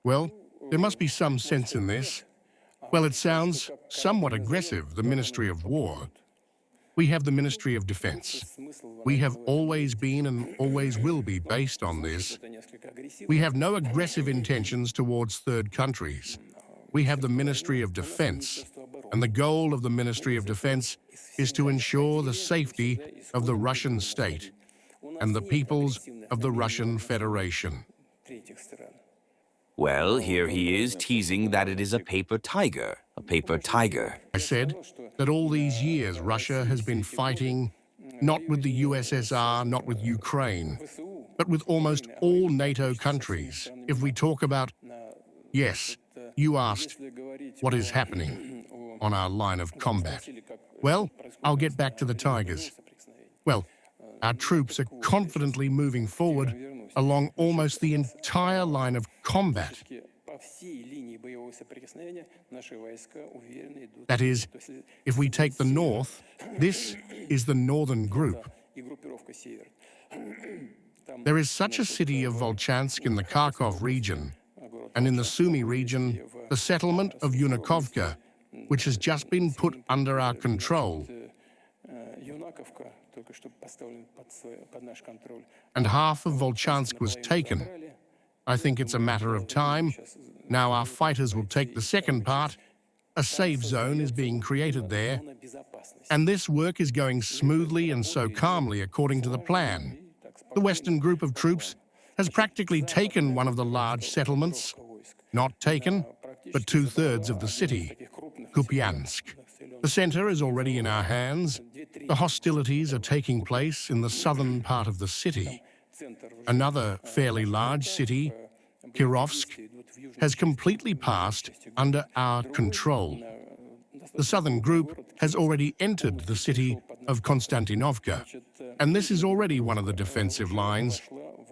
Well, there must be some sense in this. Well, it sounds somewhat aggressive, the Ministry of War. We have the Ministry of Defense. We have always been and always will be based on this. We have no aggressive intentions towards third countries. We have the Ministry of Defense, and the goal of the Ministry of Defense is to ensure the safety of the Russian state and the peoples of the Russian Federation. Well, here he is teasing that it is a paper tiger, a paper tiger. I said that all these years Russia has been fighting not with the USSR, not with Ukraine, but with almost all NATO countries. If we talk about, yes, you asked, what is happening on our line of combat? Well, I'll get back to the tigers. Well, our troops are confidently moving forward along almost the entire line of combat. That is, if we take the north, this is the northern group. There is such a city of Volchansk in the Kharkov region, and in the Sumy region, the settlement of Yunakovka, which has just been put under our control. And half of Volchansk was taken. I think it's a matter of time. Now our fighters will take the second part. A safe zone is being created there. And this work is going smoothly and so calmly according to the plan. The Western group of troops has practically taken one of the large settlements. Not taken, but 2/3 of the city, Kupiansk. The center is already in our hands. The hostilities are taking place in the southern part of the city. Another fairly large city, Kirovsk, has completely passed under our control. The southern group has already entered the city of Konstantinovka, and this is already one of the defensive lines,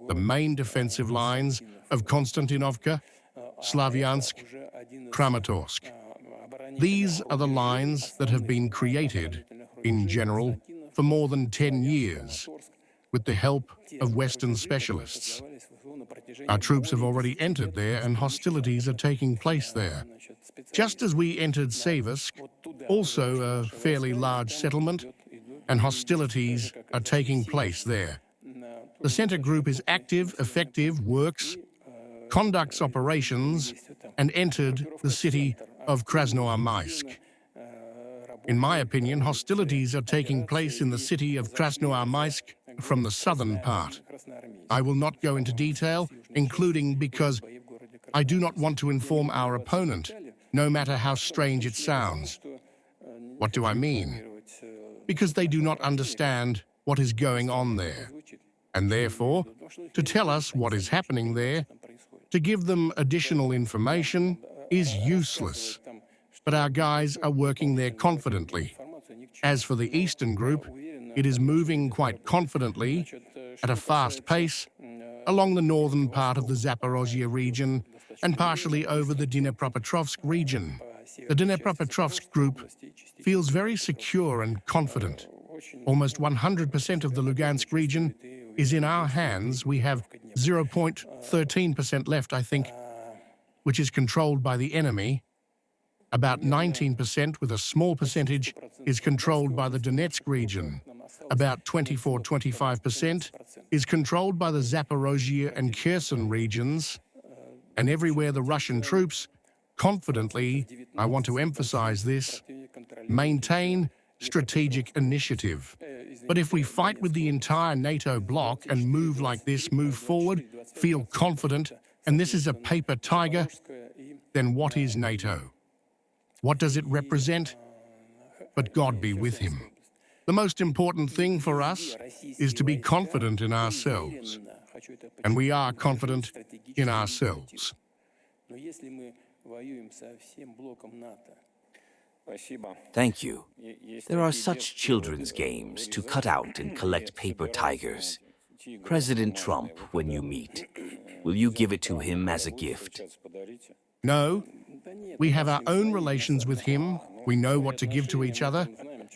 the main defensive lines of Konstantinovka, Slavyansk, Kramatorsk. These are the lines that have been created, in general, for more than 10 years, with the help of Western specialists. Our troops have already entered there and hostilities are taking place there. Just as we entered Savitsk, also a fairly large settlement, and hostilities are taking place there. The center group is active, effective, works, conducts operations, and entered the city of Krasnoarmysk. In my opinion, hostilities are taking place in the city of Krasnoarmysk from the southern part. I will not go into detail, including because I do not want to inform our opponent, no matter how strange it sounds. What do I mean? Because they do not understand what is going on there. And therefore, to tell us what is happening there, to give them additional information, is useless. But our guys are working there confidently. As for the Eastern Group, it is moving quite confidently, at a fast pace, along the northern part of the Zaporozhye region and partially over the Dnipropetrovsk region. The Dnipropetrovsk Group feels very secure and confident. Almost 100% of the Lugansk region is in our hands. We have 0.13% left, I think, which is controlled by the enemy. About 19%, with a small percentage, is controlled by the Donetsk region. About 24–25% is controlled by the Zaporozhye and Kherson regions. And everywhere the Russian troops, confidently, I want to emphasize this, maintain strategic initiative. But if we fight with the entire NATO bloc and move like this, move forward, feel confident, and this is a paper tiger, then what is NATO? What does it represent? But God be with him. The most important thing for us is to be confident in ourselves. And we are confident in ourselves. Thank you. There are such children's games to cut out and collect paper tigers. President Trump, when you meet, will you give it to him as a gift? No. We have our own relations with him. We know what to give to each other,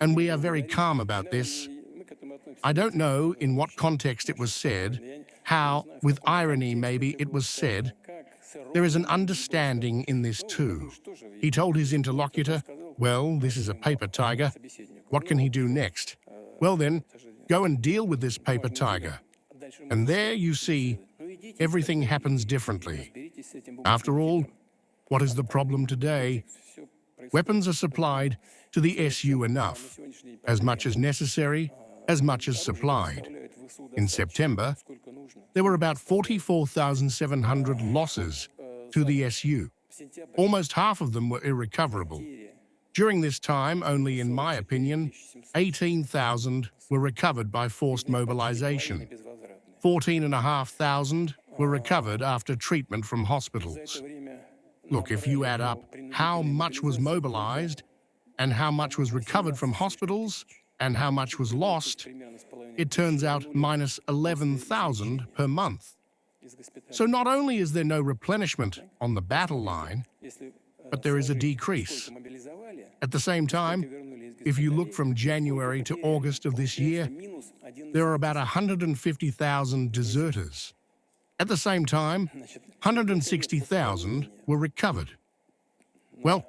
and we are very calm about this. I don't know in what context it was said, how, with irony maybe, it was said, There is an understanding in this too. He told his interlocutor, well, this is a paper tiger. What can he do next? Well then, go and deal with this paper tiger. And there you see, everything happens differently. After all, what is the problem today? Weapons are supplied to the SU enough, as much as necessary, as much as supplied. In September, there were about 44,700 losses to the SU. Almost half of them were irrecoverable. During this time, only in my opinion, 18,000 were recovered by forced mobilization. 14,500 were recovered after treatment from hospitals. Look, if you add up how much was mobilized and how much was recovered from hospitals and how much was lost, it turns out minus 11,000 per month. So not only is there no replenishment on the battle line, but there is a decrease. At the same time, if you look from January to August of this year, there are about 150,000 deserters. At the same time, 160,000 were recovered. Well,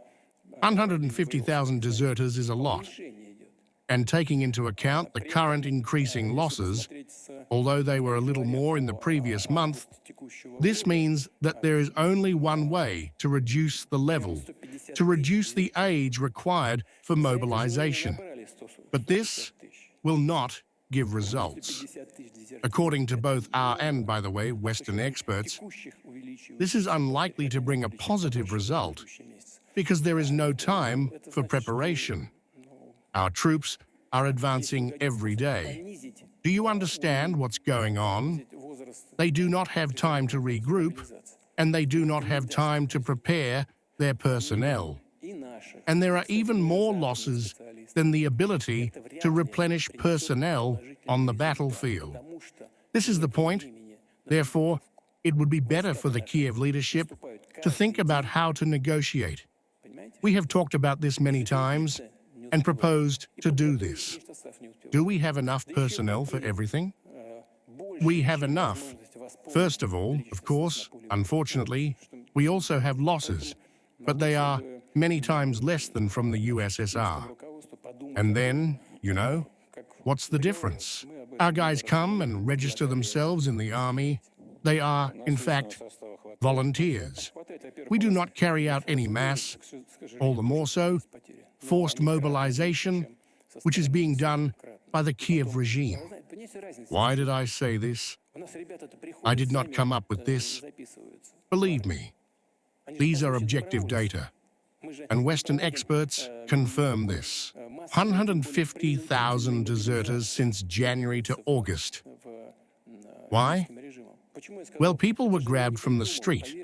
150,000 deserters is a lot. And taking into account the current increasing losses, although they were a little more in the previous month, this means that there is only one way to reduce the level, to reduce the age required for mobilization. But this will not give results. According to both our and, by the way, Western experts, this is unlikely to bring a positive result because there is no time for preparation. Our troops are advancing every day. Do you understand what's going on? They do not have time to regroup, and they do not have time to prepare their personnel. And there are even more losses than the ability to replenish personnel on the battlefield. This is the point. Therefore, it would be better for the Kyiv leadership to think about how to negotiate. We have talked about this many times and proposed to do this. Do we have enough personnel for everything? We have enough. First of all, of course, unfortunately, we also have losses, but they are many times less than from the USSR. And then, you know, what's the difference? Our guys come and register themselves in the army. They are, in fact, volunteers. We do not carry out any mass, all the more so, forced mobilization, which is being done by the Kyiv regime. Why did I say this? I did not come up with this. Believe me, these are objective data, and Western experts confirm this. 150,000 deserters since January to August. Why? Well, people were grabbed from the street.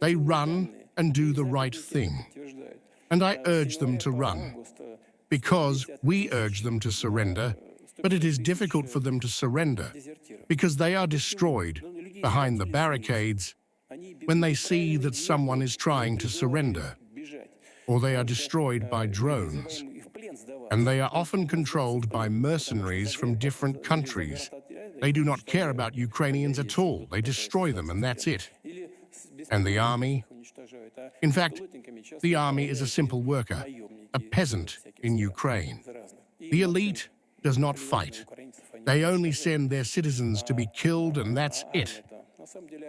They run and do the right thing. And I urge them to run, because we urge them to surrender, but it is difficult for them to surrender, because they are destroyed behind the barricades when they see that someone is trying to surrender, or they are destroyed by drones, and they are often controlled by mercenaries from different countries. They do not care about Ukrainians at all. They destroy them, and that's it. And the army? In fact, the army is a simple worker, a peasant in Ukraine. The elite does not fight. They only send their citizens to be killed, and that's it.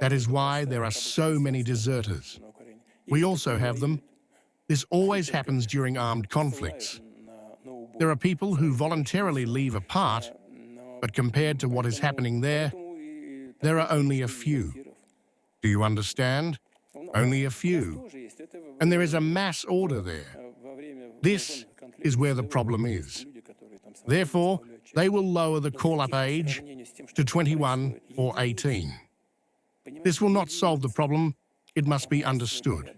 That is why there are so many deserters. We also have them. This always happens during armed conflicts. There are people who voluntarily leave a part, but compared to what is happening there are only a few. Do you understand? Only a few. And there is a mass order there. This is where the problem is. Therefore, they will lower the call-up age to 21 or 18. This will not solve the problem. It must be understood.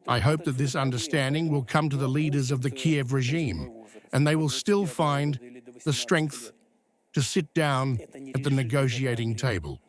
I hope that this understanding will come to the leaders of the Kyiv regime, and they will still find the strength to sit down at the negotiating table.